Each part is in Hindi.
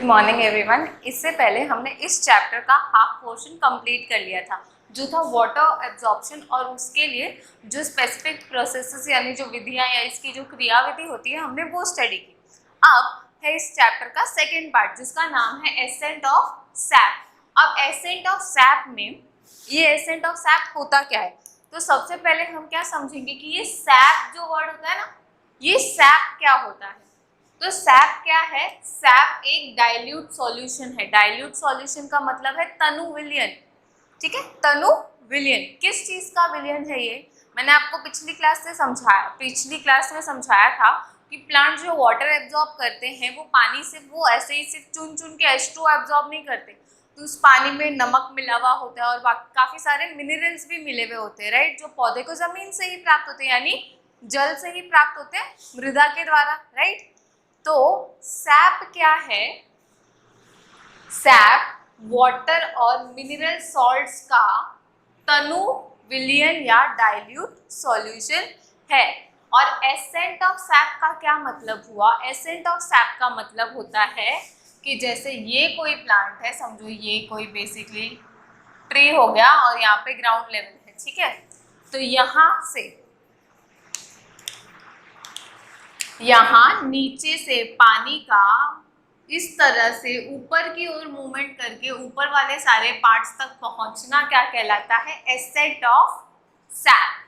Morning everyone. इससे पहले हमने इस चैप्टर का हाफ पोर्शन कंप्लीट कर लिया था जो था वाटर एब्जॉर्प्शन, और उसके लिए जो स्पेसिफिक प्रोसेसेस यानी जो विधियां या इसकी जो क्रियाविधि होती है हमने वो स्टडी की। अब है इस चैप्टर का सेकेंड पार्ट जिसका नाम है एसेंट ऑफ सैप। अब एसेंट ऑफ सैप में ये एसेंट ऑफ सैप होता क्या है, तो सबसे पहले हम क्या समझेंगे कि ये सैप जो वर्ड होता है ना, ये सैप क्या होता है। तो सैप क्या है? सैप एक डाइल्यूट सॉल्यूशन है। डाइल्यूट सॉल्यूशन का मतलब है तनु विलयन। ठीक है, तनु विलयन किस चीज का विलयन है ये मैंने आपको पिछली क्लास में समझाया था कि प्लांट जो वाटर एब्जॉर्ब करते हैं वो पानी से वो ऐसे ही सिर्फ चुन चुन के H2 एब्जॉर्ब नहीं करते, तो उस पानी में नमक मिला हुआ होता है और काफी सारे मिनरल्स भी मिले हुए होते हैं, राइट, जो पौधे को जमीन से ही प्राप्त होते हैं यानी जल से ही प्राप्त होते हैं, मृदा के द्वारा, राइट। तो सैप क्या है? सैप वाटर और मिनरल सॉल्ट्स का तनु विलयन या डाइल्यूट सॉल्यूशन है। और एसेंट ऑफ सैप का क्या मतलब हुआ? एसेंट ऑफ सैप का मतलब होता है कि जैसे ये कोई प्लांट है, समझो ये कोई बेसिकली ट्री हो गया और यहाँ पे ग्राउंड लेवल है, ठीक है, तो यहाँ नीचे से पानी का इस तरह से ऊपर की ओर मूवमेंट करके ऊपर वाले सारे पार्ट्स तक पहुंचना क्या कहलाता है? Ascent of SAP.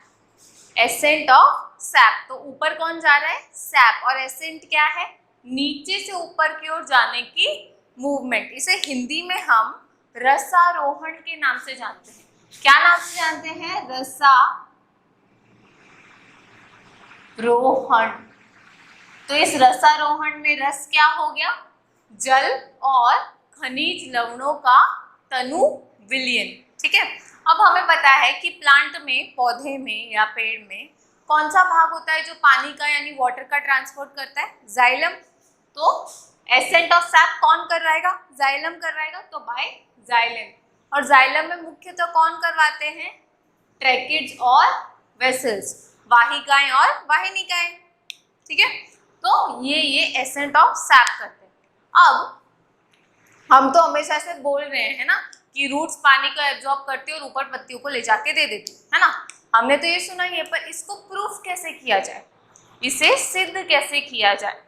Ascent of SAP, तो ऊपर कौन जा रहा है? सैप। और एसेंट क्या है? नीचे से ऊपर की ओर जाने की मूवमेंट। इसे हिंदी में हम रसारोहण के नाम से जानते हैं। क्या नाम से जानते हैं? रसारोहण। तो इस रसारोहण में रस क्या हो गया? जल और खनिज लवणों का तनु विलयन। ठीक है, अब हमें पता है कि प्लांट में, पौधे में या पेड़ में कौन सा भाग होता है जो पानी का यानी वाटर का ट्रांसपोर्ट करता है? जाइलम। तो एसेंट ऑफ सैप कौन कर रहेगा? जाइलम कर रहेगा, तो बाय जाइलम। और जाइलम में मुख्यतः कौन करवाते हैं? ट्रैकिड्स और वेसल्स, वाहिकाएं और वाहिनिकाएं। ठीक है, तो ये एसेंट ऑफ सैप करते हैं। अब हम तो हमेशा से बोल रहे हैं ना कि रूट्स पानी को एब्जॉर्ब करती है और ऊपर पत्तियों को ले जाके दे देती है ना, हमने तो ये सुना ही है, पर इसको प्रूफ कैसे किया जाए, इसे सिद्ध कैसे किया जाए?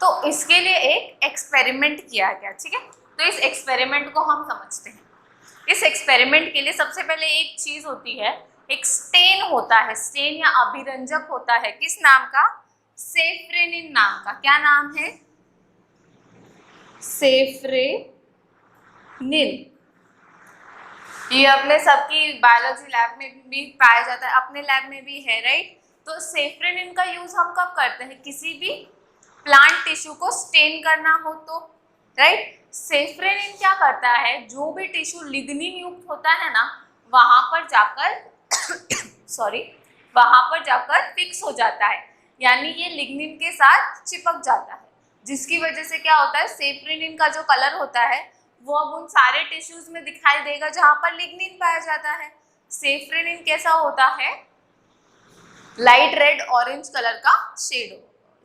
तो इसके लिए एक एक्सपेरिमेंट किया गया। ठीक है, तो इस एक्सपेरिमेंट को हम समझते हैं। इस एक्सपेरिमेंट के लिए सबसे पहले एक चीज होती है, एक स्टेन होता है, स्टेन या अभिरंजक होता है। किस नाम का? सेफ्रेनिन नाम का। क्या नाम है? सेफ्रेनिन। ये अपने सबकी बायोलॉजी लैब में भी पाया जाता है, अपने लैब में भी है, राइट। तो सेफ्रेनिन का यूज हम कब करते हैं? किसी भी प्लांट टिश्यू को स्टेन करना हो तो, राइट। सेफ्रेनिन क्या करता है? जो भी टिश्यू लिग्निन युक्त होता है ना, वहां पर जाकर फिक्स हो जाता है, यानी ये लिग्निन के साथ चिपक जाता है, जिसकी वजह से क्या होता है? सेफ्रेनिन का जो कलर होता है वो अब उन सारे टिश्यूज में दिखाई देगा जहां पर लिग्निन पाया जाता है। सेफ्रेनिन कैसा होता है? लाइट रेड ऑरेंज कलर का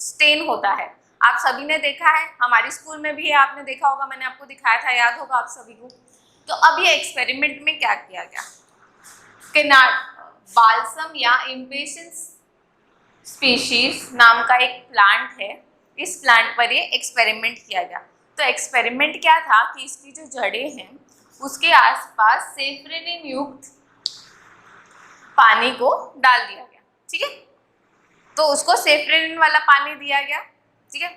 स्टेन होता है। आप सभी ने देखा है, हमारी स्कूल में भी है, आपने देखा होगा, मैंने आपको दिखाया था, याद होगा आप सभी को। तो अब ये एक्सपेरिमेंट में क्या किया गया कि बाल्सम या इम्पेशंस स्पीशीज नाम का एक प्लांट है, इस प्लांट पर ये एक्सपेरिमेंट किया गया। तो एक्सपेरिमेंट क्या था कि इसकी जो जड़ें हैं उसके आसपास सेफ्रेनिन युक्त पानी को डाल दिया गया। ठीक है, तो उसको सेफ्रेनिन वाला पानी दिया गया। ठीक है,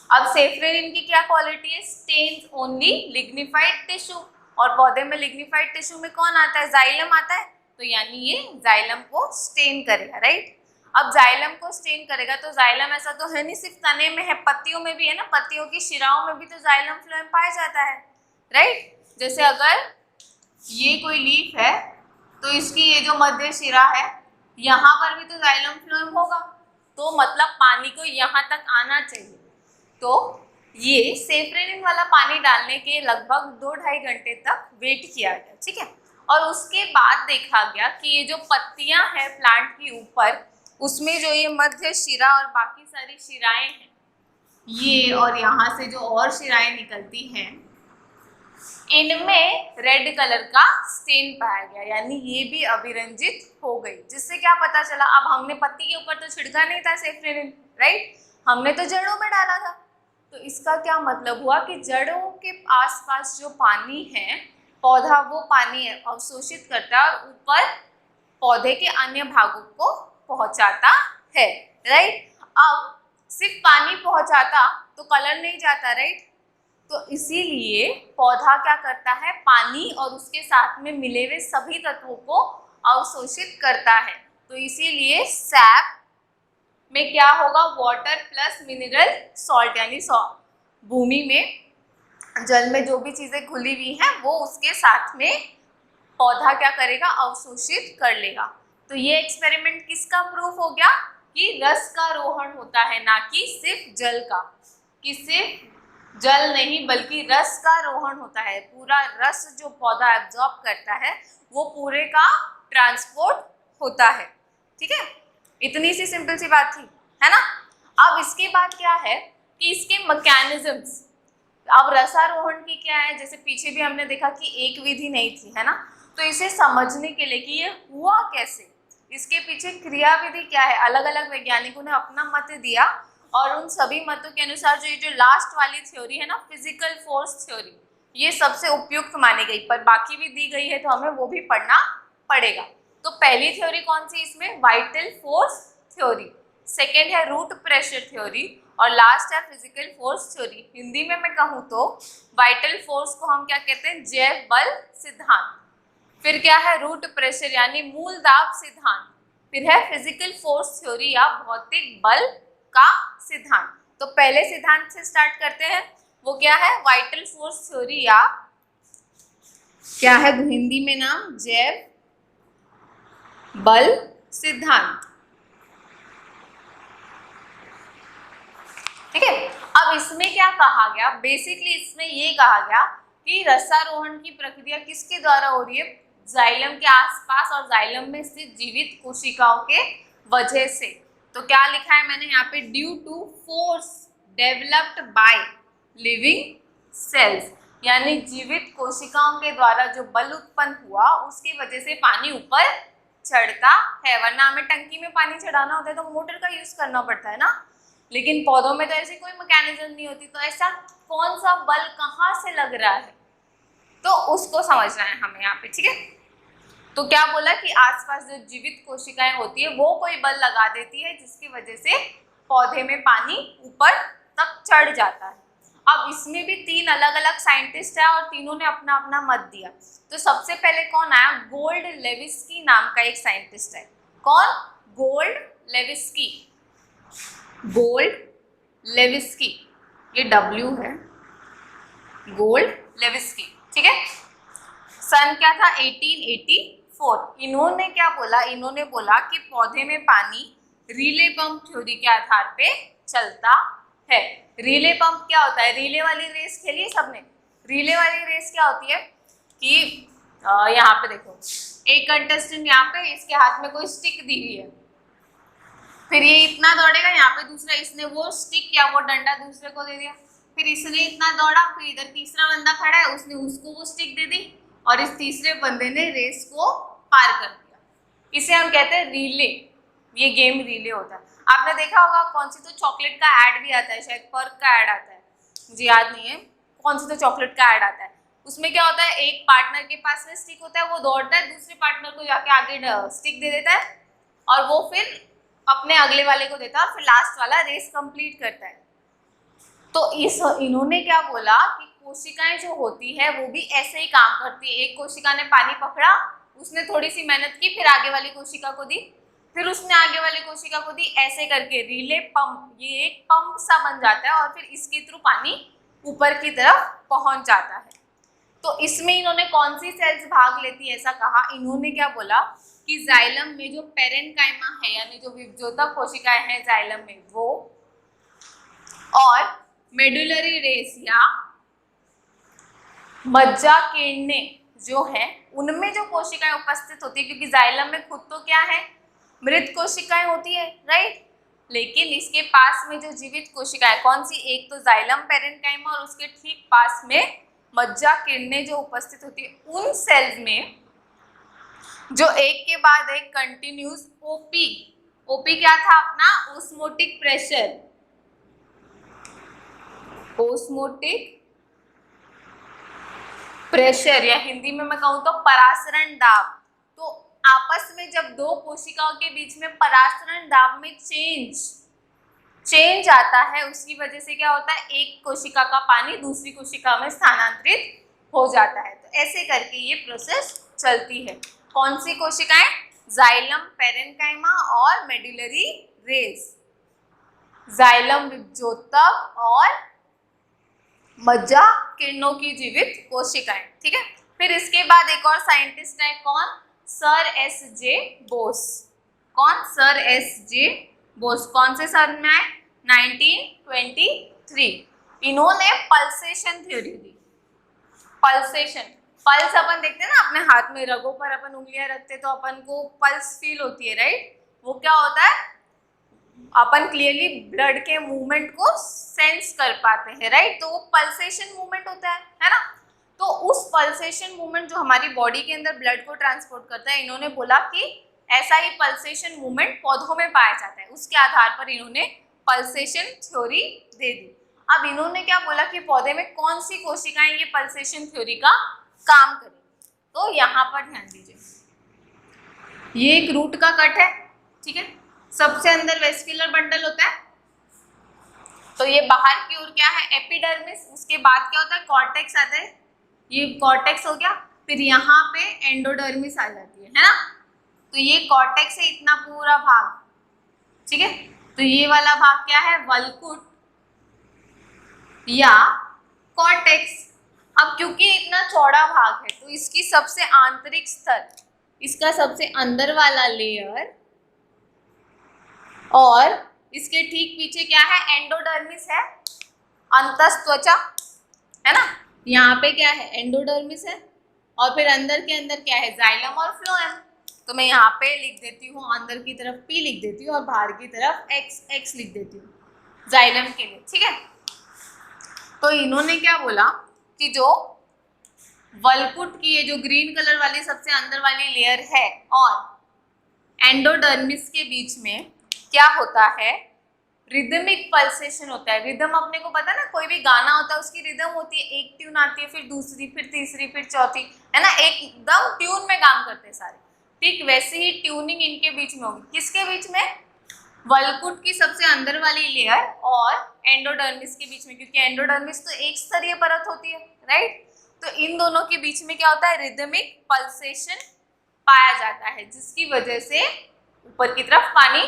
अब सेफ्रेनिन की क्या क्वालिटी है? स्टेन्स ओनली लिग्निफाइड टिश्यू, और पौधे में लिग्निफाइड टिश्यू में कौन आता है? जाइलम आता है, तो यानी ये जाइलम को स्टेन करेगा, राइट। अब जाइलम को स्टेन करेगा तो जाइलम ऐसा तो है नहीं सिर्फ तने में है, पत्तियों में भी है ना, पत्तियों की शिराओं में भी तो जाइलम फ्लोएम पाया जाता है, राइट। जैसे अगर ये कोई लीफ है तो इसकी ये जो मध्य शिरा है यहाँ पर भी तो जाइलम फ्लोएम होगा, तो मतलब पानी को यहाँ तक आना चाहिए। तो ये सेफ्रेनिन वाला पानी डालने के लगभग 2-2.5 घंटे तक वेट किया गया। ठीक है, और उसके बाद देखा गया कि ये जो पत्तियां हैं प्लांट के ऊपर, उसमें जो ये मध्य शिरा और बाकी सारी शिराएं हैं ये और यहाँ से जो और शिराएं निकलती हैं, इनमें रेड कलर का स्टेन पाया गया, यानी ये भी अभिरंजित हो गई। जिससे क्या पता चला, अब हमने पत्ती के ऊपर तो छिड़का नहीं था सेफ्रेनिन, राइट, हमने तो जड़ों में डाला था। तो इसका क्या मतलब हुआ कि जड़ों के आसपास जो पानी है, पौधा वो पानी अवशोषित करता है और ऊपर पौधे के अन्य भागों को पहुंचाता है, राइट। अब सिर्फ पानी पहुंचाता तो कलर नहीं जाता, राइट। तो इसीलिए पौधा क्या करता है, पानी और उसके साथ में मिले हुए सभी तत्वों को अवशोषित करता है। तो इसीलिए सैप में क्या होगा, वाटर प्लस मिनरल सॉल्ट, यानी भूमि में जल में जो भी चीजें घुली हुई हैं वो उसके साथ में पौधा क्या करेगा, अवशोषित कर लेगा। तो ये एक्सपेरिमेंट किसका प्रूफ हो गया कि रस का रोहण होता है, ना कि सिर्फ जल का, कि सिर्फ जल नहीं बल्कि रस का रोहण होता है। पूरा रस जो पौधा एब्जॉर्ब करता है वो पूरे का ट्रांसपोर्ट होता है, ठीक है। इतनी सी सिंपल सी बात थी, है ना। अब इसके बाद क्या है कि इसके मैकेनिज्म्स, अब रसारोहण की क्या है, जैसे पीछे भी हमने देखा कि एक विधि नहीं थी, है ना। तो इसे समझने के लिए कि ये हुआ कैसे, इसके पीछे क्रिया विधि क्या है, अलग अलग वैज्ञानिकों ने अपना मत दिया और उन सभी मतों के अनुसार जो लास्ट वाली थ्योरी है ना, फिजिकल फोर्स थ्योरी, ये सबसे उपयुक्त मानी गई। पर बाकी भी दी गई है तो हमें वो भी पढ़ना पड़ेगा। तो पहली थ्योरी कौन सी इसमें, वाइटल फोर्स थ्योरी। सेकेंड है रूट प्रेशर थ्योरी और लास्ट है फिजिकल फोर्स थ्योरी। हिंदी में मैं कहूँ तो वाइटल फोर्स को हम क्या कहते हैं, जैव बल सिद्धांत। फिर क्या है, रूट प्रेशर यानी मूल दाब सिद्धांत। फिर है फिजिकल फोर्स थ्योरी या भौतिक बल का सिद्धांत। तो पहले सिद्धांत से स्टार्ट करते हैं, वो क्या है, वाइटल फोर्स थ्योरी या क्या है हिंदी में नाम, जैव बल सिद्धांत, ठीक है। अब इसमें क्या कहा गया, बेसिकली इसमें ये कहा गया कि रसारोहण की प्रक्रिया किसके द्वारा हो रही है, जाइलम के आसपास और जाइलम में स्थित जीवित कोशिकाओं के वजह से। तो क्या लिखा है मैंने यहाँ पे, due to force developed by living cells, यानी जीवित कोशिकाओं के द्वारा जो बल उत्पन्न हुआ उसकी वजह से पानी ऊपर चढ़ता है। वरना हमें टंकी में पानी चढ़ाना होता है तो मोटर का यूज करना पड़ता है ना, लेकिन पौधों में तो ऐसी कोई मैकेनिज्म नहीं होती। तो ऐसा कौन सा बल कहाँ से लग रहा है, तो उसको समझना है हमें यहाँ पे, ठीक है। तो क्या बोला कि आसपास जो जीवित कोशिकाएं होती है वो कोई बल लगा देती है जिसकी वजह से पौधे में पानी ऊपर तक चढ़ जाता है। अब इसमें भी तीन अलग अलग साइंटिस्ट है और तीनों ने अपना अपना मत दिया। तो सबसे पहले कौन आया, गोल्ड लेविस्की नाम का एक साइंटिस्ट है। कौन, गोल्ड लेविस्की, गोल्ड लेविस्की, ये W है, गोल्ड लेविस्की, ठीक है। सन क्या था, 1884। इन्होंने क्या बोला, इन्होंने बोला कि पौधे में पानी रिले पंप थ्योरी के आधार पे चलता है। रिले पंप क्या होता है, रिले वाली रेस खेली सबने। रिले वाली रेस क्या होती है कि यहाँ पे देखो, एक कंटेस्टेंट यहाँ पे, इसके हाथ में कोई स्टिक दी हुई है, फिर ये इतना दौड़ेगा, यहाँ पे दूसरा, इसने वो स्टिक या वो डंडा दूसरे को दे दिया, फिर इसने इतना दौड़ा, फिर इधर तीसरा बंदा खड़ा है, उसने उसको वो स्टिक दे दी और इस तीसरे बंदे ने रेस को पार कर दिया। इसे हम कहते हैं रिले, ये गेम रिले होता है। आपने देखा होगा कौन सी तो चॉकलेट का ऐड भी आता है, शायद पर्क का ऐड आता है, मुझे याद नहीं है, कौन सी तो चॉकलेट का ऐड आता है। उसमें क्या होता है, एक पार्टनर के पास में स्टिक होता है, वो दौड़ता है, दूसरे पार्टनर को जाके आगे स्टिक दे देता है और वो फिर अपने अगले वाले को देता है और फिर लास्ट वाला रेस कंप्लीट करता है। तो इन्होंने क्या बोला कि कोशिकाएं जो होती है वो भी ऐसे ही काम करती है। एक कोशिका ने पानी पकड़ा, उसने थोड़ी सी मेहनत की, फिर आगे वाली कोशिका को दी, फिर उसने आगे वाली कोशिका को दी, ऐसे करके रिले पंप, ये एक पंप सा बन जाता है और फिर इसके थ्रू पानी ऊपर की तरफ पहुंच जाता है। तो इसमें इन्होंने कौन सी सेल्स भाग लेती है ऐसा कहा, इन्होंने क्या बोला कि जाइलम में जो पेरेन्काइमा है, यानी जो विभजोतक कोशिकाएं हैं जाइलम में वो, और मेडुलरी रेस या मज्जा किरणें जो है उनमें जो कोशिकाएं उपस्थित होती है, क्योंकि जाइलम में खुद तो क्या है, मृत कोशिकाएं होती है, राइट। लेकिन इसके पास में जो जीवित कोशिका है कौन सी, एक तो जाइलम पेरेन्काइमा और उसके ठीक पास में मज्जा किरणें जो उपस्थित होती है, उन सेल्स में जो एक के बाद एक कंटिन्यूस ओपी क्या था अपना, ओस्मोटिक प्रेशर, ओस्मोटिक प्रेशर या हिंदी में मैं कहूँ तो परासरण दाब। तो आपस में जब दो कोशिकाओं के बीच में परासरण दाब में चेंज आता है, उसकी वजह से क्या होता है, एक कोशिका का पानी दूसरी कोशिका में स्थानांतरित हो जाता है। तो ऐसे करके ये प्रोसेस चलती है। कौन सी कोशिकाएं, जाइलम पेरेन्काइमा और मेडुलरी रेस, जाइलम विभजोतक और मज्जा किरणों की जीवित कोशिकाएं। ठीक है, फिर इसके बाद एक और साइंटिस्ट है, कौन, सर एस जे बोस। कौन, सर एस जे बोस। कौन से सन में आए, 1923। इन्होंने पल्सेशन थ्योरी दी। पल्सेशन, पल्स अपन देखते हैं ना अपने हाथ में, रगों पर अपन उंगलियां रखते तो अपन को पल्स फील होती है, राइट। वो क्या होता है, अपन क्लियरली ब्लड के मूवमेंट को सेंस कर पाते हैं, राइट। तो वो पल्सेशन मूवमेंट होता है ना। तो उस पल्सेशन मूवमेंट जो हमारी बॉडी के अंदर ब्लड को ट्रांसपोर्ट करता है, इन्होंने बोला कि ऐसा ही पल्सेशन मूवमेंट पौधों में पाया जाता है। उसके आधार पर इन्होंने पल्सेशन थ्योरी दे दी। अब इन्होंने क्या बोला कि पौधे में कौन सी कोशिकाएं ये पल्सेशन थ्योरी का काम करेंगी। तो यहाँ पर ध्यान दीजिए, ये एक रूट का कट है, ठीक है। सबसे अंदर वेस्कुलर बंडल होता है, तो ये बाहर की ओर क्या है, एपिडर्मिस। उसके बाद क्या होता है, कॉर्टेक्स आता है, ये कॉर्टेक्स हो गया। फिर यहाँ पे एंडोडर्मिस आ जाती है ना। तो ये कॉर्टेक्स है इतना पूरा भाग, ठीक है। तो ये वाला भाग क्या है, वल्कुट या कॉर्टेक्स। अब क्योंकि इतना चौड़ा भाग है तो इसकी सबसे आंतरिक स्तर, इसका सबसे अंदर वाला लेयर और इसके ठीक पीछे क्या है, एंडोडर्मिस है, अंतस्त्वचा है ना। यहाँ पे क्या है, एंडोडर्मिस है और फिर अंदर के अंदर क्या है, जाइलम और फ्लोएम। तो मैं यहाँ पे लिख देती हूँ, अंदर की तरफ P लिख देती हूँ और बाहर की तरफ X लिख देती हूँ जाइलम के लिए, ठीक है। तो इन्होंने क्या बोला कि जो वल्कुट की ये जो ग्रीन कलर वाली सबसे अंदर वाली लेयर है और एंडोडर्मिस के बीच में क्या होता है, रिदमिक पल्सेशन होता है। रिदम अपने को पता है ना, कोई भी गाना होता है उसकी रिदम होती है, एक ट्यून आती है, फिर दूसरी, फिर तीसरी, फिर चौथी, है ना, एकदम ट्यून में काम करते हैं सारे। ठीक वैसे ही ट्यूनिंग इनके बीच में होगी। किसके बीच में, वल्कुट की सबसे अंदर वाली लेयर और एंडोडर्मिस के बीच में, क्योंकि एंडोडर्मिस तो एक स्तरीय परत होती है, राइट। तो इन दोनों के बीच में क्या होता है, रिदमिक पल्सेशन पाया जाता है, जिसकी वजह से ऊपर की तरफ पानी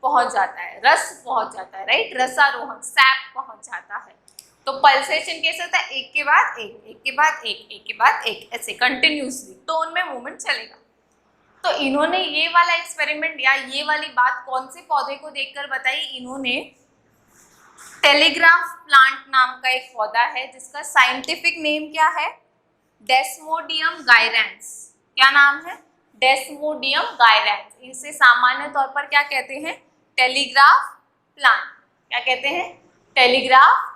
पहुंच जाता है, रस पहुंच जाता है, राइट, रसारोहण, सैप पहुंच जाता है। तो पल्सेशन कैसे होता है, एक के बाद एक, एक के बाद एक, एक के बाद एक, ऐसे कंटिन्यूसली टोन में मूवमेंट चलेगा। तो इन्होंने ये वाला एक्सपेरिमेंट या ये वाली बात कौन से पौधे को देखकर बताई, इन्होंने टेलीग्राफ प्लांट नाम का एक पौधा है जिसका साइंटिफिक नेम क्या है, डेस्मोडियम गायरेंस। क्या नाम है, डेस्मोडियम गायरेंस। इसे सामान्य तौर पर क्या कहते हैं, टेलीग्राफ प्लांट। क्या कहते हैं, टेलीग्राफ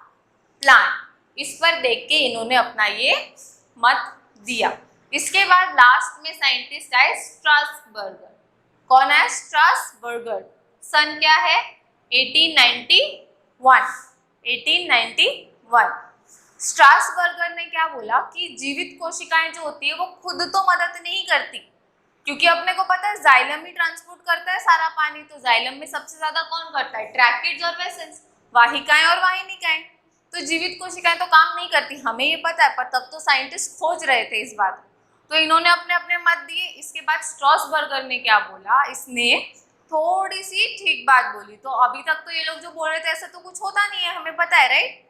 प्लांट। इस पर देख के इन्होंने अपना ये मत दिया। इसके बाद लास्ट में साइंटिस्ट आए स्ट्रासबर्गर। कौन है, स्ट्रासबर्गर। सन क्या है, 1891। 1891। स्ट्रासबर्गर ने क्या बोला कि जीवित कोशिकाएं जो होती है वो खुद तो मदद नहीं करती, क्योंकि अपने को पता है जाइलम ही ट्रांसपोर्ट करता है सारा पानी। तो जाइलम में सबसे ज्यादा कौन करता है, ट्रैकिड्स और वेसल्स, वाहिकाएं और वाहिनिकाएं। तो जीवित कोशिकाएं तो काम नहीं करती, हमें ये पता है, पर तब तो साइंटिस्ट खोज रहे थे इस बात। तो इन्होंने अपने अपने मत दिए। इसके बाद स्ट्रासबर्गर ने क्या बोला, इसने थोड़ी सी ठीक बात बोली। तो अभी तक तो ये लोग जो बोल रहे थे ऐसा तो कुछ होता नहीं है, हमें पता है, राइट।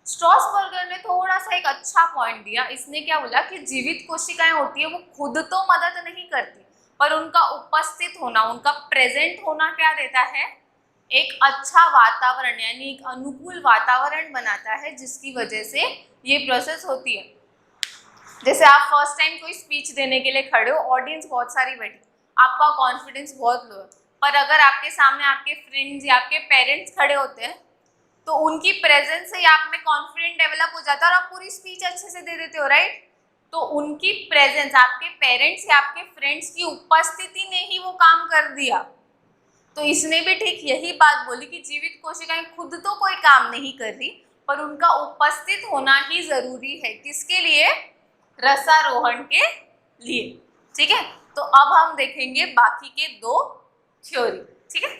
स्ट्रासबर्गर ने थोड़ा सा एक अच्छा पॉइंट दिया। इसने क्या बोला कि जीवित कोशिकाएं होती है वो खुद तो मदद नहीं करती, पर उनका उपस्थित होना, उनका प्रेजेंट होना क्या देता है, एक अच्छा वातावरण, यानी एक अनुकूल वातावरण बनाता है, जिसकी वजह से ये प्रोसेस होती है। जैसे आप फर्स्ट टाइम कोई स्पीच देने के लिए खड़े हो, ऑडियंस बहुत सारी बैठी, आपका कॉन्फिडेंस बहुत लो है, पर अगर आपके सामने आपके फ्रेंड्स या आपके पेरेंट्स खड़े होते हैं तो उनकी प्रेजेंस से आप में कॉन्फिडेंट डेवलप हो जाता है और आप पूरी स्पीच अच्छे से दे देते हो, राइट। तो उनकी प्रेजेंस, आपके पेरेंट्स या आपके फ्रेंड्स की उपस्थिति ने ही वो काम कर दिया। तो इसने भी ठीक यही बात बोली कि जीवित कोशिकाएं खुद तो कोई काम नहीं कर रही, पर उनका उपस्थित होना ही जरूरी है। किसके लिए? रसारोहण के लिए। ठीक है, तो अब हम देखेंगे बाकी के दो थ्योरी। ठीक है,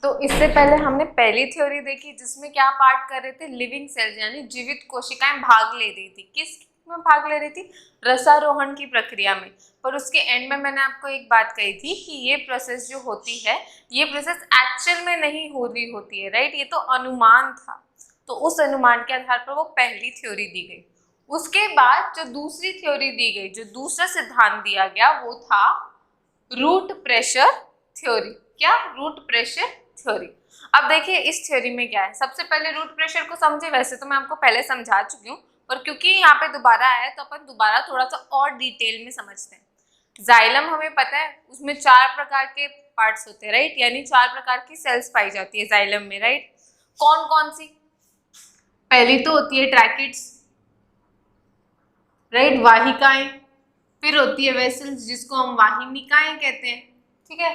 तो इससे पहले हमने पहली थ्योरी देखी जिसमें क्या पार्ट कर रहे थे, लिविंग सेल्स यानी जीवित कोशिकाएं भाग ले रही थी। किस में भाग ले रही थी? रसारोहण की प्रक्रिया में। पर उसके एंड में मैंने आपको एक बात कही थी कि ये प्रोसेस जो होती है, ये प्रोसेस एक्चुअल में नहीं हो रही होती है, राइट। ये तो अनुमान था, तो उस अनुमान के आधार पर वो पहली थ्योरी दी गई। उसके बाद जो दूसरी थ्योरी दी गई, जो दूसरा सिद्धांत दिया गया, वो था रूट प्रेशर थ्योरी। क्या? Root pressure theory. अब देखिए इस थ्योरी में क्या है, सबसे पहले रूट प्रेशर को समझे। वैसे तो मैं आपको पहले समझा चुकी हूँ, पर क्योंकि यहाँ पे दोबारा आया तो अपन दोबारा थोड़ा सा और डिटेल में समझते हैं। जाइलम हमें पता है, उसमें 4 प्रकार के पार्ट्स होते हैं, राइट, यानी 4 प्रकार की सेल्स पाई जाती है जाइलम में, राइट। कौन कौन सी? पहली तो होती है ट्रैकिड्स, राइट, वाहिकाएं। फिर होती है वेसल्स जिसको हम वाहिनिकाएं कहते हैं, ठीक है।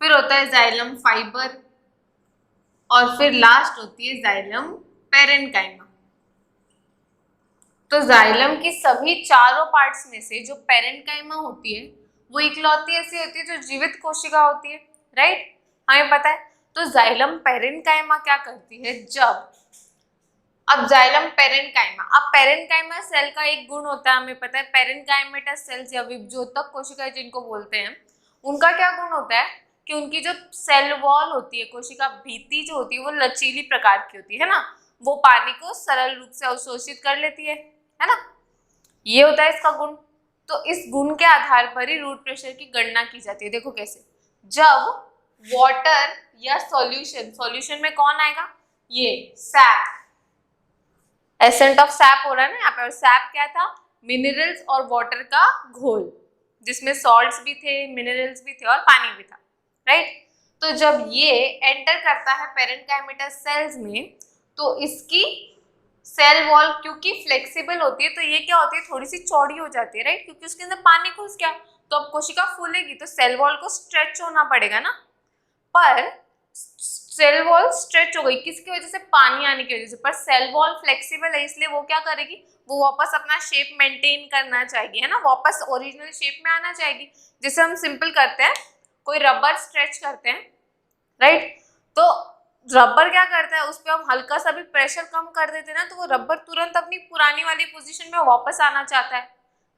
फिर होता है जाइलम फाइबर और फिर लास्ट होती है जाइलम पेरेन्काइमा। तो जाइलम की सभी चारों पार्ट्स में से जो पेरेन्काइमा होती है वो इकलौती ऐसी होती है जो जीवित कोशिका होती है, राइट, हमें पता है। तो जाइलम पेरेन्काइमा क्या करती है, जब अब जाइलम पेरेन्काइमा, अब पेरेन्काइमा सेल का एक गुण होता है, हमें पता है, पेरेन्काइमेटस सेल्स या विभज्योतक कोशिकाएं जिनको बोलते हैं, उनका क्या गुण होता है कि उनकी जो सेल वॉल होती है, कोशिका भित्ति जो होती है, वो लचीली प्रकार की होती है ना, वो पानी को सरल रूप से अवशोषित कर लेती है ना, ये होता है इसका गुण। तो इस गुण के आधार पर ही रूट प्रेशर की गणना की जाती है। देखो कैसे, जब वाटर या सॉल्यूशन में कौन आएगा, ये सैप, एसेंट ऑफ सैप हो रहा है ना यहाँ पे, और सैप क्या था, मिनरल्स और वाटर का घोल, जिसमें सॉल्ट्स भी थे, मिनरल्स भी थे और पानी भी था, राइट। तो जब ये एंटर करता है पेरेन्काइमेटस सेल्स में, तो इसकी सेल वॉल क्योंकि फ्लेक्सिबल होती है, तो ये क्या होती है, थोड़ी सी चौड़ी हो जाती है, राइट, क्योंकि उसके अंदर पानी घुस गया। तो अब कोशिका फूलेगी तो सेल वॉल को स्ट्रेच होना पड़ेगा ना, पर सेल वॉल स्ट्रेच हो गई किसकी वजह से, पानी आने की वजह से। पर सेल वॉल फ्लेक्सिबल है, इसलिए वो क्या करेगी, वो वापस अपना शेप मेंटेन करना चाहेगी, है ना, वापस ओरिजिनल शेप में आना चाहेगी। जैसे हम सिंपल करते हैं, कोई रबर स्ट्रेच करते हैं, राइट, तो रबर क्या करता है, उस पर हम हल्का सा भी प्रेशर कम कर देते हैं ना, तो वो रबर तुरंत अपनी पुरानी वाली पोजीशन में वापस आना चाहता है,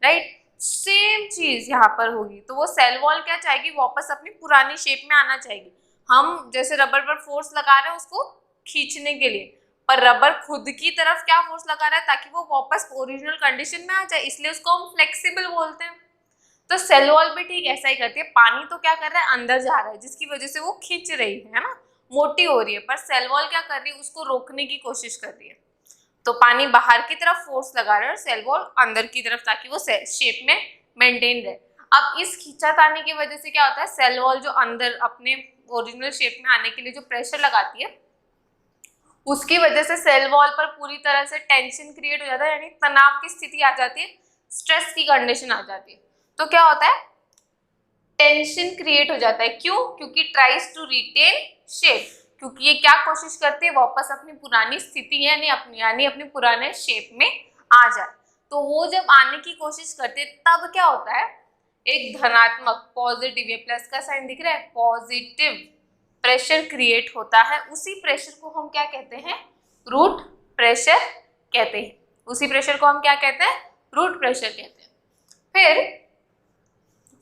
राइट। सेम चीज यहाँ पर होगी, तो वो सेल वॉल क्या चाहेगी, वापस अपनी पुरानी शेप में आना चाहेगी। हम जैसे रबर पर फोर्स लगा रहे हैं उसको खींचने के लिए, पर रबर खुद की तरफ क्या फोर्स लगा रहा है, ताकि वो वापस ओरिजिनल कंडीशन में आ जाए, इसलिए उसको हम फ्लेक्सिबल बोलते हैं। तो सेल वॉल भी ठीक ऐसा ही करती है, पानी तो क्या कर रहा है, अंदर जा रहा है, जिसकी वजह से वो खींच रही है ना, मोटी हो रही है, पर सेल वॉल क्या कर रही है, उसको रोकने की कोशिश कर रही है। तो पानी बाहर की तरफ फोर्स लगा रहा है और सेल वॉल अंदर की तरफ, ताकि वो शेप में मेंटेन रहे। अब इस खींचातानी की वजह से क्या होता है, सेल वॉल जो अंदर अपने ओरिजिनल शेप में आने के लिए जो प्रेशर लगाती है, उसकी वजह से सेल वॉल पर पूरी तरह से टेंशन क्रिएट हो जाता है, यानी तनाव की स्थिति आ जाती है, स्ट्रेस की कंडीशन आ जाती है। तो क्या होता है, टेंशन क्रिएट हो जाता है। क्यों? क्योंकि ट्राइज टू रिटेन शेप, क्योंकि ये क्या कोशिश करती है, वापस अपनी पुरानी स्थिति यानी अपने पुराने शेप में आ जाए। तो वो जब आने की कोशिश करते हैं तब क्या होता है, एक धनात्मक पॉजिटिव, ये प्लस का साइन दिख रहा है, पॉजिटिव प्रेशर क्रिएट होता है। उसी प्रेशर को हम क्या कहते हैं, रूट प्रेशर कहते हैं। उसी प्रेशर को हम क्या कहते हैं, रूट प्रेशर कहते हैं। फिर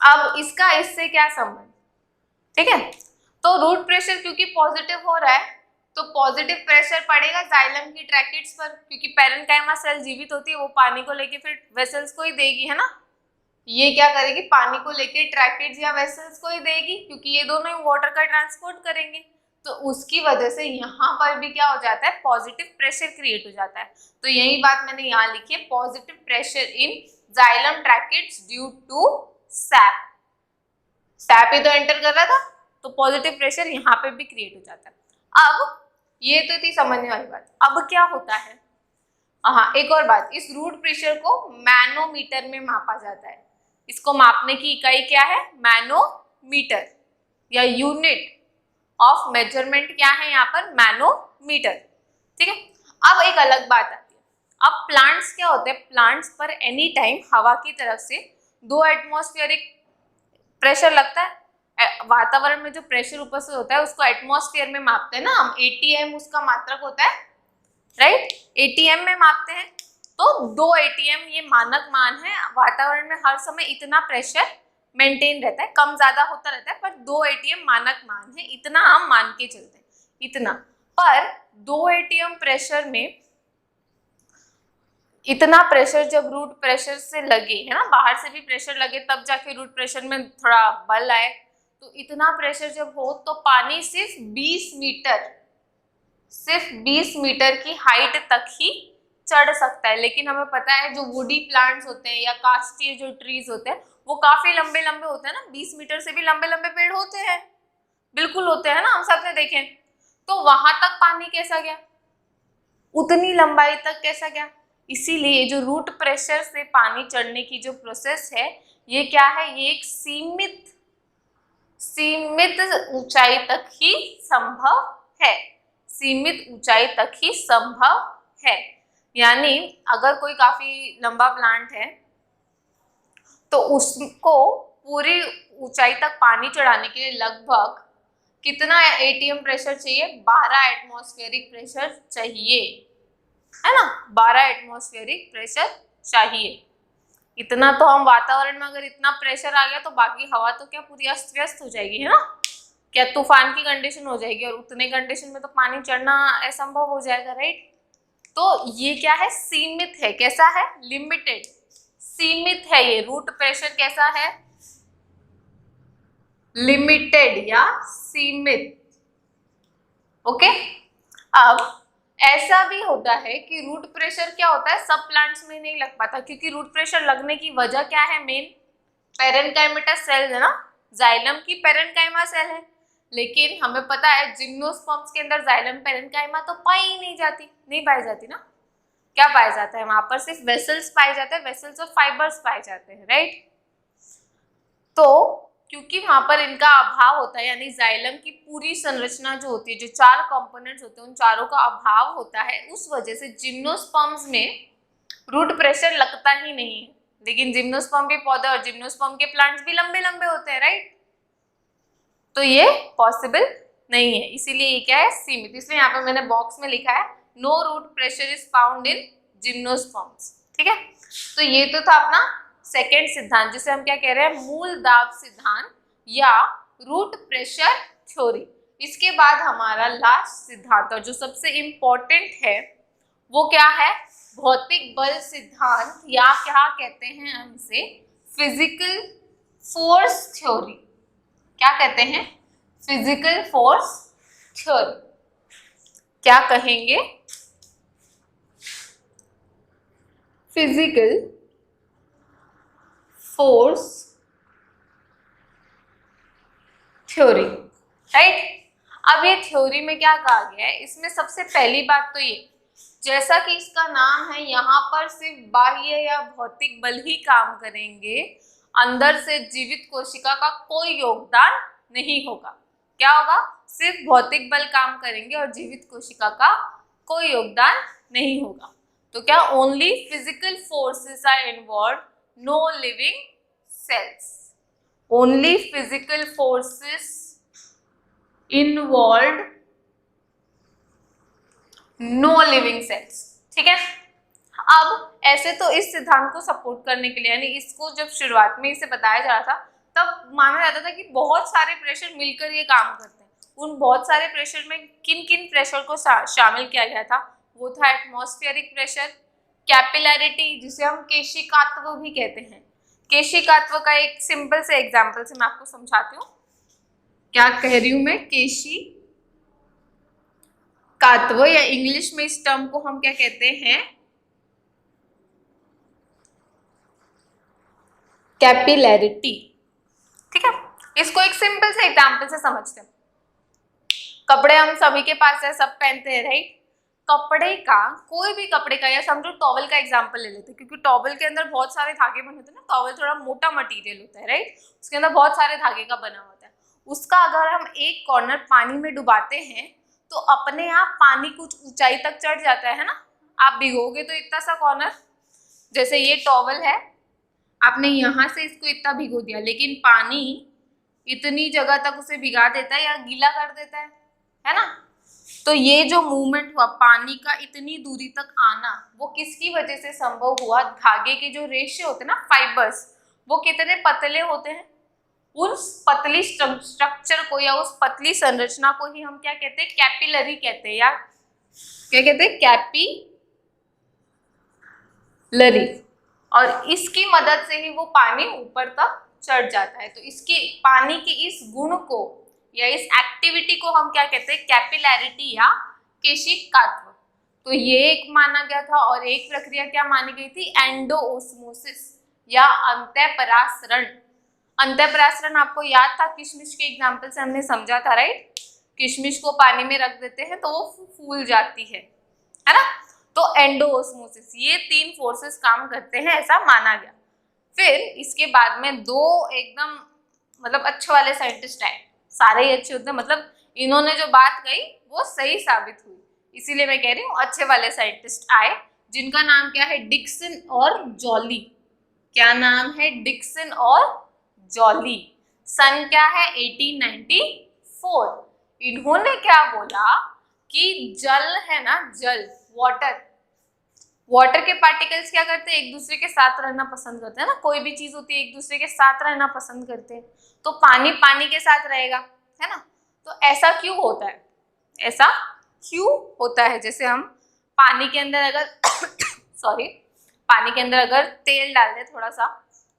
अब इसका इससे क्या संबंध, ठीक है। तो रूट प्रेशर क्योंकि पॉजिटिव हो रहा है, तो पॉजिटिव प्रेशर पड़ेगा जाइलम की ट्रैकिड्स पर, क्योंकि पेरेन्काइमा सेल जीवित होती है, वो पानी को लेके फिर वेसल्स को ही देगी, है ना। ये क्या करेगी, पानी को लेके ट्रैकिड्स या वेसल्स को ही देगी, क्योंकि ये दोनों ही वाटर का ट्रांसपोर्ट करेंगे। तो उसकी वजह से यहाँ पर भी क्या हो जाता है, पॉजिटिव प्रेशर क्रिएट हो जाता है। तो यही बात मैंने यहाँ लिखी है, positive pressure in xylem tracheids due to sap, sap ही तो एंटर कर रहा था, तो पॉजिटिव प्रेशर यहाँ पे भी क्रिएट हो जाता है। अब ये तो थी समझने वाली बात। अब क्या होता है, हाँ एक और बात, इस रूट प्रेशर को मैनोमीटर में मापा जाता है। इसको मापने की इकाई क्या है, मैनोमीटर, या यूनिट ऑफ मेजरमेंट क्या है यहाँ पर, मैनोमीटर। ठीक है, अब एक अलग बात आती है, अब प्लांट्स क्या होते हैं, प्लांट्स पर एनी टाइम हवा की तरफ से 2 एटमॉस्फेरिक प्रेशर लगता है। वातावरण में जो प्रेशर उपस्थित होता है उसको एटमॉस्फेयर में मापते हैं ना हम, एटीएम उसका मात्रक होता है, राइट, एटीएम में मापते हैं। तो 2 एटीएम ये मानक मान है, वातावरण में हर समय इतना प्रेशर मेंटेन रहता है, कम ज्यादा होता रहता है, पर 2 एटीएम मानक मान है, इतना हम मान के चलते हैं, इतना। पर 2 एटीएम प्रेशर में इतना प्रेशर जब रूट प्रेशर से लगे, है ना, बाहर से भी प्रेशर लगे तब जाके रूट प्रेशर में थोड़ा बल आए, तो इतना प्रेशर जब हो तो पानी सिर्फ 20 मीटर की हाइट तक ही चढ़ सकता है। लेकिन हमें पता है जो वुडी प्लांट्स होते हैं या कास्टीय जो ट्रीज होते हैं वो काफी लंबे लंबे होते हैं ना, 20 मीटर से भी लंबे लंबे पेड़ होते हैं, बिल्कुल होते हैं ना, हम सबने देखे। तो वहां तक पानी कैसा गया, उतनी लंबाई तक कैसा गया, इसीलिए जो रूट प्रेशर से पानी चढ़ने की जो प्रोसेस है ये क्या है, ये एक सीमित ऊंचाई तक ही संभव है, सीमित ऊंचाई तक ही संभव है। यानी अगर कोई काफी लंबा प्लांट है तो उसको पूरी ऊंचाई तक पानी चढ़ाने के लिए लगभग कितना एटीएम प्रेशर चाहिए, 12 एटमॉस्फेरिक प्रेशर चाहिए, है ना, 12 एटमॉस्फेरिक प्रेशर चाहिए। इतना तो हम वातावरण में अगर इतना प्रेशर आ गया तो बाकी हवा तो क्या पूरी अस्त व्यस्त हो जाएगी, है ना, क्या तूफान की कंडीशन हो जाएगी, और उतने कंडीशन में तो पानी चढ़ना असंभव हो जाएगा, राइट। तो ये क्या है, सीमित है, कैसा है, लिमिटेड, सीमित है। ये रूट प्रेशर कैसा है, लिमिटेड या सीमित, ओके। अब ऐसा भी होता है कि रूट प्रेशर क्या होता है, सब प्लांट्स में नहीं लग पाता, क्योंकि रूट प्रेशर लगने की वजह क्या है, मेन पेरेन्काइमेटा सेल है ना, जाइलम की पेरेन्काइमा सेल है। लेकिन हमें पता है जिम्नोस्पर्म्स के अंदर जाइलम पेरेन्काइमा तो पाई नहीं जाती, नहीं पाई जाती ना, क्या पाया जाता है वहां पर, सिर्फ वेसल्स पाए जाते हैं, वेसल्स और फाइबर्स पाए जाते हैं, राइट। तो क्योंकि वहां पर इनका अभाव होता है, यानी जाइलम की पूरी संरचना जो होती है, जो 4 कंपोनेंट्स होते हैं उन चारों का अभाव होता है, उस वजह से जिम्नोस्पर्म्स में रूट प्रेशर लगता ही नहीं है। लेकिन जिम्नोस्पर्म के पौधे और जिम्नोस्पर्म के प्लांट्स भी लंबे लंबे होते हैं, राइट, तो ये पॉसिबल नहीं है, इसीलिए ये क्या है, सीमित। इसलिए यहाँ पे मैंने बॉक्स में लिखा है no root pressure is found in gymnosperms, ठीक है। तो ये तो था अपना सेकेंड सिद्धांत, जिसे हम क्या कह रहे हैं, मूल दाब सिद्धांत या रूट प्रेशर थ्योरी। इसके बाद हमारा लास्ट सिद्धांत और जो सबसे इंपॉर्टेंट है वो क्या है, भौतिक बल सिद्धांत, या क्या कहते हैं हम इसे, फिजिकल फोर्स थ्योरी। क्या कहते हैं, फिजिकल फोर्स थ्योरी, क्या कहेंगे, फिजिकल फोर्स थ्योरी, राइट। अब ये थ्योरी में क्या कहा गया है, इसमें सबसे पहली बात तो ये, जैसा कि इसका नाम है, यहाँ पर सिर्फ बाह्य या भौतिक बल ही काम करेंगे, अंदर से जीवित कोशिका का कोई योगदान नहीं होगा। क्या होगा, सिर्फ भौतिक बल काम करेंगे और जीवित कोशिका का कोई योगदान नहीं होगा। तो क्या, only physical forces are involve, no living cells, only physical forces involve, no living cells, ठीक है। अब ऐसे तो इस सिद्धांत को सपोर्ट करने के लिए, यानी इसको जब शुरुआत में इसे बताया जा रहा था तब माना जाता था कि बहुत सारे प्रेशर मिलकर ये काम करते हैं। उन बहुत सारे प्रेशर में किन किन प्रेशर को शामिल किया गया था, वो था एटमॉस्फेरिक प्रेशर, कैपिलैरिटी जिसे हम केशिकात्व भी कहते हैं। केशिकात्व का एक सिंपल से एग्जाम्पल से मैं आपको समझाती हूँ, क्या कह रही हूँ मैं, केशिकात्व, या इंग्लिश में इस टर्म को हम क्या कहते हैं, कैपिलैरिटी। ठीक है, इसको एक सिंपल से एग्जांपल से समझते हैं। कपड़े हम सभी के पास है, सब पहनते हैं, राइट। कपड़े का, कोई भी कपड़े का, या समझो टॉवल का एग्जांपल ले लेते हैं, क्योंकि टॉवल के अंदर बहुत सारे धागे बने होते हैं ना। टॉवल थोड़ा मोटा मटेरियल होता है, राइट, उसके अंदर बहुत सारे धागे का बना होता है। उसका अगर हम एक कॉर्नर पानी में डुबाते हैं तो अपने आप पानी कुछ ऊंचाई तक चढ़ जाता है ना। आप भिगोगे तो इतना सा कॉर्नर, जैसे ये टॉवल है, आपने यहाँ से इसको इतना भिगो दिया, लेकिन पानी इतनी जगह तक उसे भिगा देता है या गीला कर देता है ना। तो ये जो मूवमेंट हुआ पानी का इतनी दूरी तक आना, वो किसकी वजह से संभव हुआ? धागे के जो रेशे होते हैं ना, फाइबर्स, वो कितने पतले होते हैं। उस पतली स्ट्रक्चर को या उस पतली संरचना को ही हम क्या कहते हैं? कैपिलरी कहते हैं, या क्या कहते हैं? कैपिलरी। और इसकी मदद से ही वो पानी ऊपर तक चढ़ जाता है। तो इसके पानी के इस गुण को या इस एक्टिविटी को हम क्या कहते हैं? कैपिलैरिटी या केशिकात्व। तो ये एक माना गया था, और एक प्रक्रिया क्या मानी गई थी? एंडोओस्मोसिस या अंतःपरासरण। अंतःपरासरण आपको याद था, किशमिश के एग्जाम्पल से हमने समझा था, राइट। किशमिश को पानी में रख देते हैं तो वो फूल जाती है ना। तो एंडोओस्मोसिस, ये 3 फोर्सेस काम करते हैं, ऐसा माना गया। फिर इसके बाद में 2 एकदम मतलब अच्छे वाले साइंटिस्ट आए, सारे ही अच्छे होते हैं, मतलब इन्होंने जो बात कही वो सही साबित हुई, इसीलिए मैं कह रही हूँ अच्छे वाले साइंटिस्ट आए, जिनका नाम क्या है? डिक्सन और जॉली। क्या नाम है? डिक्सन और जॉली। सन क्या है? 1894। इन्होंने क्या बोला कि जल है ना, जल, वाटर के पार्टिकल्स क्या करते हैं? एक दूसरे के साथ रहना पसंद करते हैं ना। कोई भी चीज होती है एक दूसरे के साथ रहना पसंद करते हैं, तो पानी पानी के साथ रहेगा, है ना। तो ऐसा क्यों होता है? ऐसा क्यों होता है? जैसे हम पानी के अंदर अगर पानी के अंदर अगर तेल डाल दें थोड़ा सा,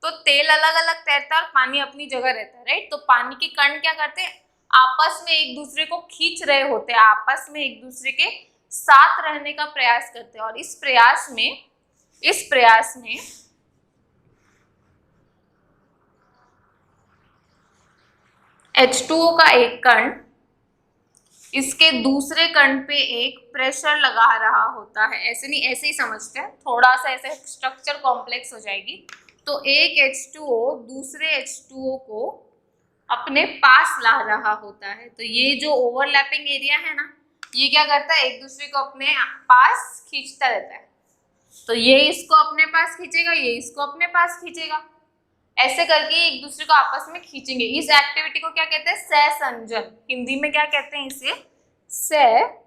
तो तेल अलग अलग तैरता है और पानी अपनी जगह रहता है, राइट। तो पानी के कण क्या करते हैं? आपस में एक दूसरे को खींच रहे होते हैं, आपस में एक दूसरे के साथ रहने का प्रयास करते हैं। और इस प्रयास में H2O का एक कण इसके दूसरे कण पे एक प्रेशर लगा रहा होता है। ऐसे नहीं, ऐसे ही समझते हैं, थोड़ा सा ऐसे स्ट्रक्चर कॉम्प्लेक्स हो जाएगी। तो एक H2O दूसरे H2O को अपने पास ला रहा होता है। तो ये जो ओवरलैपिंग एरिया है ना, ये क्या करता है? एक दूसरे को अपने पास खींचता रहता है। तो ये इसको अपने पास खींचेगा, ये इसको अपने पास खींचेगा, ऐसे करके एक दूसरे को आपस में खींचेंगे। इस एक्टिविटी को क्या कहते हैं? सहसंजन। हिंदी में क्या कहते हैं इसे? सहसंजन,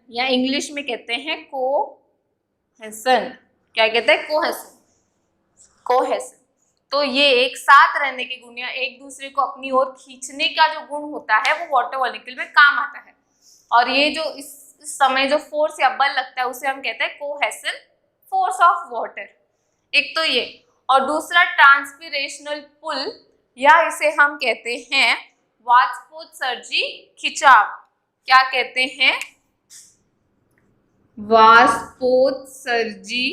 या इंग्लिश में कहते हैं कोहेसन। क्या कहते हैं? कोहेसन। तो ये एक साथ रहने के गुण या एक दूसरे को अपनी ओर खींचने का जो गुण होता है, वो वाटर मॉलिक्यूल में काम आता है। और ये जो इस समय जो फोर्स या बल लगता है, उसे हम कहते हैं कोहेसन फोर्स ऑफ वाटर। एक तो ये, और दूसरा ट्रांसपिरेशनल पुल, या इसे हम कहते हैं वाष्पोत्सर्जी खिंचाव। क्या कहते हैं? वाष्पोत्सर्जी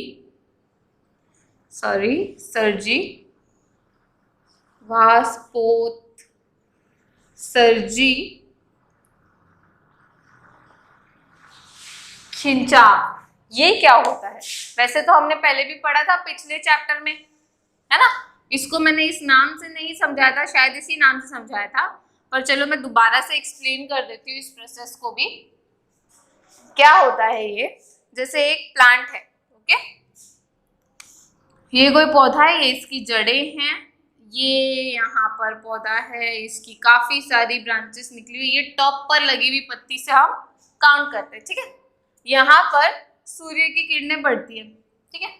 खिंचाव। ये क्या होता है? वैसे तो हमने पहले भी पढ़ा था पिछले चैप्टर में, है ना। इसको मैंने इस नाम से नहीं समझाया था, शायद इसी नाम से समझाया था, पर चलो मैं दोबारा से एक्सप्लेन कर देती हूँ इस प्रोसेस को भी। क्या होता है ये? जैसे एक प्लांट है, ओके, ये कोई पौधा है, ये इसकी जड़ें हैं, ये यहाँ पर पौधा है, इसकी काफी सारी ब्रांचेस निकली हुई, ये टॉप पर लगी हुई पत्ती से हम काउंट करते हैं, ठीक है। यहाँ पर सूर्य की किरणें पड़ती है, ठीक है।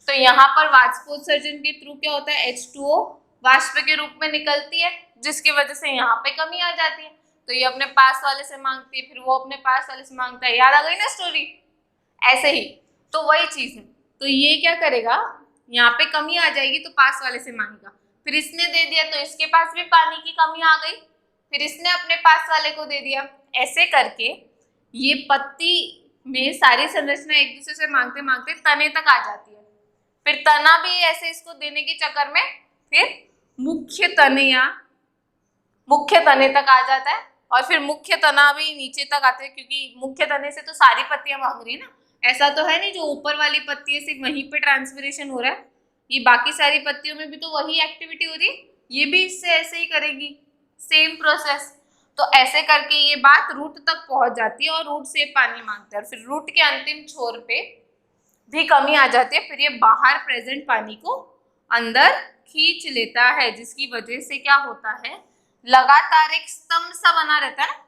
तो यहाँ पर वाष्पोत्सर्जन के थ्रू क्या होता है? H2O वाष्प के रूप में निकलती है, जिसकी वजह से यहाँ पे कमी आ जाती है। तो ये अपने पास वाले से मांगती है, फिर वो अपने पास वाले से मांगता है। याद आ गई ना स्टोरी? ऐसे ही तो वही चीज है। तो ये क्या करेगा? यहाँ पे कमी आ जाएगी तो पास वाले से मांगेगा, फिर इसने दे दिया तो इसके पास भी पानी की कमी आ गई, फिर इसने अपने पास वाले को दे दिया। ऐसे करके ये पत्ती में सारी संरचना एक दूसरे से मांगते मांगते तने तक आ जाती है। फिर तना भी ऐसे इसको देने के चक्कर में फिर मुख्य तने तक आ जाता है, और फिर मुख्य तना भी नीचे तक आते हैं, क्योंकि मुख्य तने से तो सारी पत्तियां भाग रही है ना, ऐसा तो है नहीं जो ऊपर वाली पत्ती है सिर्फ वहीं पे ट्रांसपिरेशन हो रहा है, ये बाकी सारी पत्तियों में भी तो वही एक्टिविटी हो रही है, ये भी इससे ऐसे ही करेगी, सेम प्रोसेस। तो ऐसे करके ये बात रूट तक पहुंच जाती है और रूट से पानी मांगता है, और फिर रूट के अंतिम छोर पे भी कमी आ जाती है, फिर ये बाहर प्रेजेंट पानी को अंदर खींच लेता है, जिसकी वजह से क्या होता है, लगातार एक स्तंभ सा बना रहता है ना,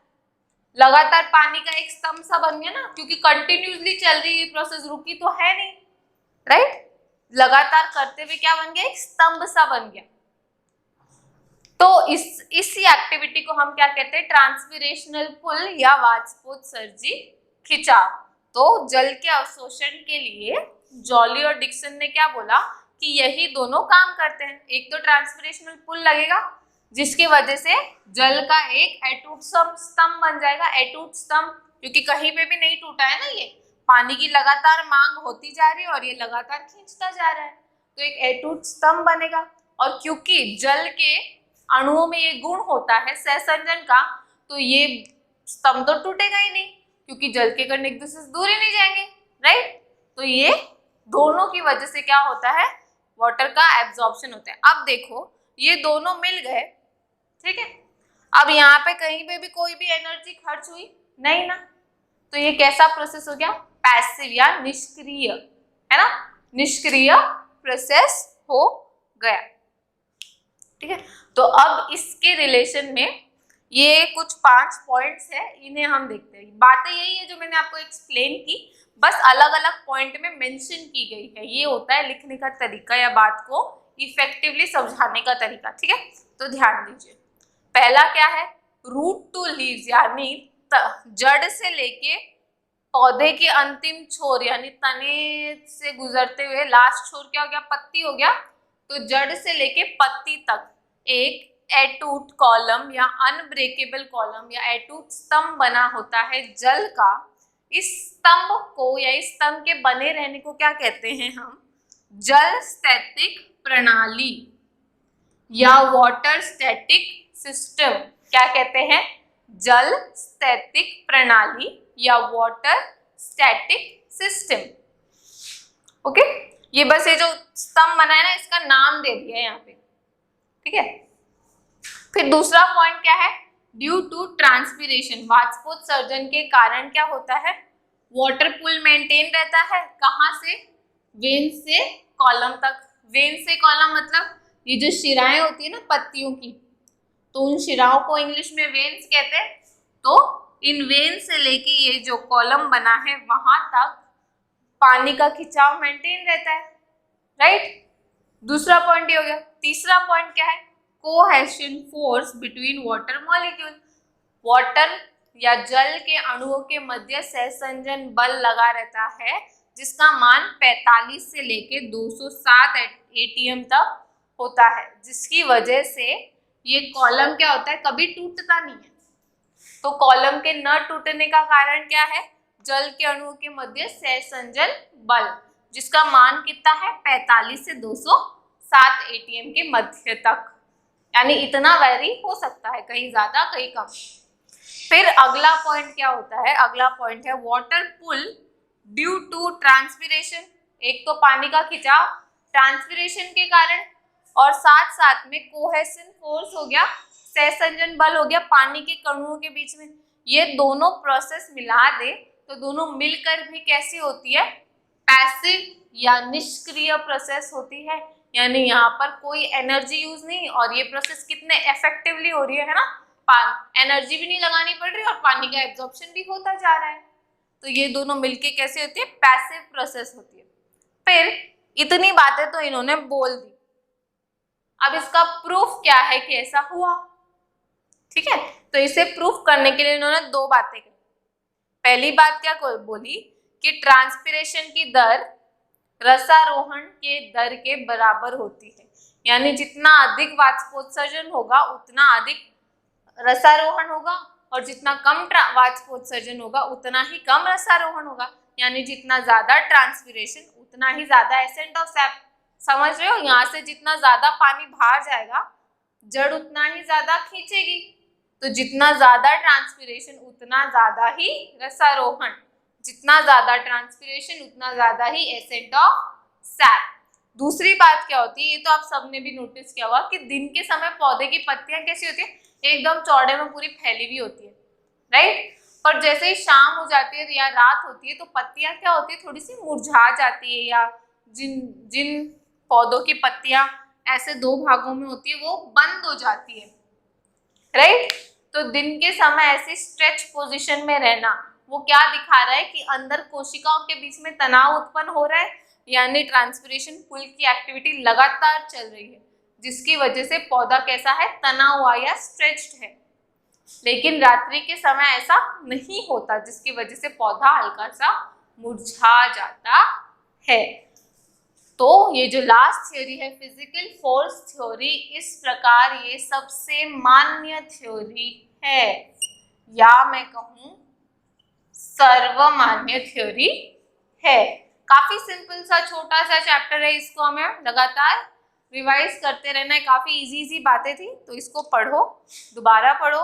लगातार पानी का एक स्तंभ सा बन गया ना, क्योंकि कंटिन्यूसली चल रही है प्रोसेस, रुकी तो है नहीं, राइट, लगातार करते हुए क्या बन गया, एक स्तंभ सा बन गया। तो इसी एक्टिविटी को हम क्या कहते हैं, ट्रांसपिरेशनल पुल या वाष्पोत्सर्जी खिंचाव। तो जल के अवशोषण के लिए जॉली और डिक्सन ने क्या बोला कि यही दोनों काम करते हैं, एक तो ट्रांसपिरेशनल पुल लगेगा जिसकी वजह से जल का एक अटूट स्तंभ बन जाएगा, अटूट स्तंभ, क्योंकि कहीं पे भी नहीं टूटा है ना, ये पानी की लगातार मांग होती जा रही है और ये लगातार खींचता जा रहा है, तो एक अटूट स्तंभ बनेगा। और क्योंकि जल के अणुओं में ये गुण होता है सहसंजन का, तो ये स्तंभ तो टूटेगा ही नहीं, क्योंकि जल के कण एक दूसरे से दूर ही नहीं जाएंगे, राइट। तो ये दोनों की वजह से क्या होता है, वाटर का एब्जॉर्प्शन होता है। अब देखो ये दोनों मिल गए, ठीक है, अब यहाँ पे कहीं पे भी कोई भी एनर्जी खर्च हुई नहीं ना, तो ये कैसा प्रोसेस हो गया, पैसिव या निष्क्रिय, है ना, निष्क्रिय प्रोसेस हो गया, ठीक है। तो अब इसके रिलेशन में ये कुछ 5 पॉइंट्स है, इन्हें हम देखते हैं। बातें यही है जो मैंने आपको एक्सप्लेन की, बस अलग अलग पॉइंट में मेंशन की गई है। ये होता है लिखने का तरीका या बात को इफेक्टिवली समझाने का तरीका, ठीक है। तो ध्यान दीजिए, पहला क्या है, रूट टू लीव्स, यानी जड़ से लेके पौधे के अंतिम छोर, यानी तने से गुजरते हुए लास्ट छोर क्या हो गया, पत्ती हो गया। तो जड़ से लेके पत्ती तक एक एटूट कॉलम या अनब्रेकेबल कॉलम या एटूट स्तंभ बना होता है जल का। इस स्तंभ को या इस स्तंभ के बने रहने को क्या कहते हैं हम, जल स्थैतिक प्रणाली या वाटर स्टैटिक सिस्टम। क्या कहते हैं, जल स्थैतिक प्रणाली या वाटर स्टैटिक सिस्टम। ओके, ये बस ये जो स्तंभ बना है ना, इसका नाम दे दिया है यहाँ पे, ठीक है। फिर दूसरा पॉइंट क्या है, ड्यू टू ट्रांसपिरेशन, वाष्पोत्सर्जन के कारण क्या होता है, वाटर पुल मेंटेन रहता है, कहाँ से, वेन से कॉलम तक। वेन से कॉलम मतलब ये जो शिराएं होती है ना पत्तियों की, तो उन शिराओं को इंग्लिश में वेन्स कहते हैं। तो इन वेन से लेके ये जो कॉलम बना है वहां तक पानी का खिंचाव मेंटेन रहता है, राइट। दूसरा पॉइंट ये हो गया। तीसरा पॉइंट क्या है, cohesion force between water molecule, water या जल के अणुओं के मध्य सहसंजन बल लगा रहता है, जिसका मान 45 से लेके 207 एटीएम तक होता है, जिसकी वजह से ये कॉलम क्या होता है, कभी टूटता नहीं है। तो कॉलम के न टूटने का कारण क्या है, जल के अणुओं के मध्य सहसंजन बल, जिसका मान कितना है, 45 से 207 एटीएम के मध्य तक, यानी इतना वैरी हो सकता है, कहीं ज्यादा कहीं कम। फिर अगला पॉइंट क्या होता है, अगला पॉइंट है water pull due to transpiration. एक तो पानी का खिंचाव ट्रांसपिरेशन के कारण, और साथ साथ में कोहेशन फोर्स हो गया, सहसंजन बल हो गया पानी के कणुओं के बीच में। ये दोनों प्रोसेस मिला दे तो दोनों मिलकर भी कैसी होती है, पैसिव या निष्क्रिय प्रोसेस होती है, यानी यहाँ पर कोई एनर्जी यूज नहीं, और ये प्रोसेस कितने इफेक्टिवली हो रही है ना, एनर्जी भी नहीं लगानी पड़ रही और पानी का एब्जॉर्प्शन भी होता जा रहा है। तो ये दोनों मिलके कैसे होती है, पैसिव प्रोसेस होती है। फिर इतनी बातें तो इन्होंने बोल दी, अब इसका प्रूफ क्या है कि ऐसा हुआ, ठीक है। तो इसे प्रूफ करने के लिए इन्होंने 2 बातें की। पहली बात क्या बोली कि ट्रांसपिरेशन की दर रसारोहण के दर के बराबर होती है, यानी जितना अधिक वाष्पोत्सर्जन होगा उतना अधिक रसारोहण होगा, और जितना कम वाष्पोत्सर्जन होगा उतना ही कम रसारोहण होगा, यानी जितना ज्यादा ट्रांसपिरेशन उतना ही ज्यादा एसेंट ऑफ सैप। समझ रहे हो, यहाँ से जितना ज्यादा पानी बाहर जाएगा जड़ उतना ही ज्यादा खींचेगी, तो जितना ज्यादा ट्रांसपिरेशन उतना ज्यादा ही रसारोहण, जितना ज्यादा ट्रांसपिरेशन उतना ज्यादा ही एसेंट ऑफ सैप। दूसरी बात क्या होती है, ये तो आप सबने भी नोटिस किया होगा कि दिन के समय पौधे की पत्तियां कैसी होती है, एकदम चौड़े में पूरी फैली हुई होती है, राइट। पर जैसे ही शाम हो जाती है या रात होती है तो पत्तियां क्या होती है, थोड़ी सी मुरझा जाती है, या जिन जिन पौधों की पत्तियां ऐसे दो भागों में होती है वो बंद हो जाती है, राइट। तो दिन के समय ऐसी स्ट्रेच पोजीशन में रहना वो क्या दिखा रहा है कि अंदर कोशिकाओं के बीच में तनाव उत्पन्न हो रहा है, यानी ट्रांसपिरेशन पुल की एक्टिविटी लगातार चल रही है, जिसकी वजह से पौधा कैसा है, तना हुआ या स्ट्रेच्ड है। लेकिन रात्रि के समय ऐसा नहीं होता, जिसकी वजह से पौधा हल्का सा मुरझा जाता है। तो ये जो लास्ट थ्योरी है फिजिकल फोर्स थ्योरी, इस प्रकार ये सबसे मान्य थ्योरी है, या मैं कहूँ सर्वमान्य थ्योरी है। काफी सिंपल सा छोटा सा चैप्टर है, इसको हमें लगातार रिवाइज करते रहना है। काफी इजी बातें थी, तो इसको पढ़ो, दोबारा पढ़ो,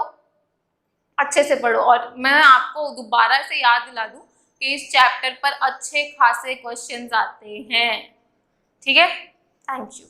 अच्छे से पढ़ो। और मैं आपको दोबारा से याद दिला दूं कि इस चैप्टर पर अच्छे खासे क्वेश्चंस आते हैं, ठीक है। Thank you.